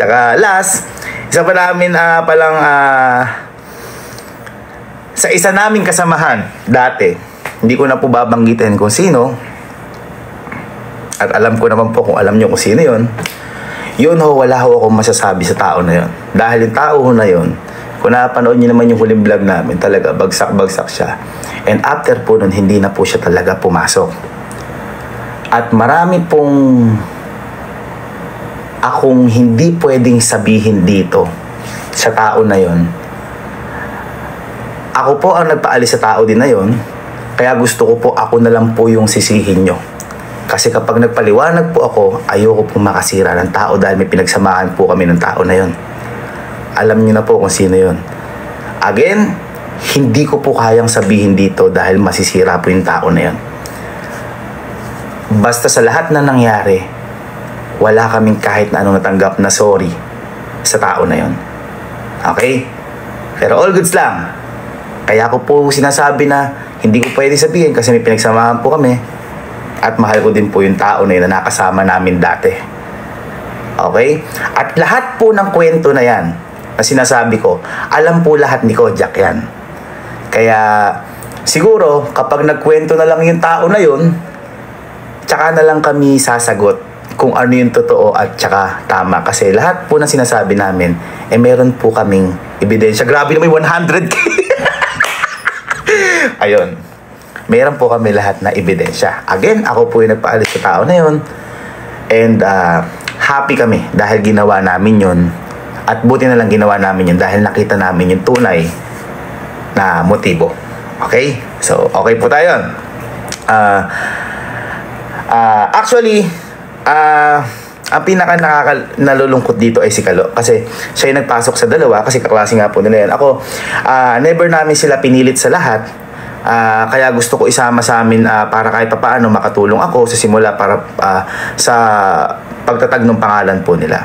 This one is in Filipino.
Tsaka last, isa pa namin palang sa isa naming kasamahan dati, hindi ko na po babanggitin kung sino, at alam ko naman po kung alam nyo kung sino yun. Yun ho, wala ho akong masasabi sa tao na yun. Dahil yung tao ho na yun, kung napanood nyo naman yung huling vlog namin, talaga bagsak-bagsak siya. And after po nun, hindi na po siya talaga pumasok. At marami pong akong hindi pwedeng sabihin dito sa tao na yun. Ako po ang nagpaalis sa tao din na yun, kaya gusto ko po ako na lang po yung sisihin nyo. Kasi kapag nagpaliwanag po ako, ayoko pong makasira ng tao dahil may pinagsamahan po kami ng tao na yun. Alam niyo na po kung sino yun. Again, hindi ko po kayang sabihin dito dahil masisira po yung tao na yun. Basta sa lahat na nangyari, wala kaming kahit na anong natanggap na sorry sa tao na yun. Okay? Pero all goods lang. Kaya ko po sinasabi na hindi ko pwede sabihin kasi may pinagsamahan po kami. At mahal ko din po yung tao na yun na nakasama namin dati. Okay? At lahat po ng kwento na yan na sinasabi ko, alam po lahat ni Kojak yan. Kaya siguro kapag nagkwento na lang yung tao na yun, tsaka na lang kami sasagot kung ano yung totoo at tsaka tama. Kasi lahat po na sinasabi namin, meron po kaming ebidensya. Grabe na may 100k. Ayun. Meron po kami lahat na ebidensya. Again, ako po yung nagpaalis sa tao na yun. And happy kami dahil ginawa namin yun. At buti na lang ginawa namin yun dahil nakita namin yung tunay na motibo. Okay? So, okay po tayo. Actually, ang pinaka nalulungkot dito ay si Kalo. Kasi siya yung nagpasok sa dalawa kasi kaklase nga po nila yan. Ako, never namin sila pinilit sa lahat. Kaya gusto ko isama sa amin para kahit papaano makatulong ako sa simula para sa pagtatag ng pangalan po nila.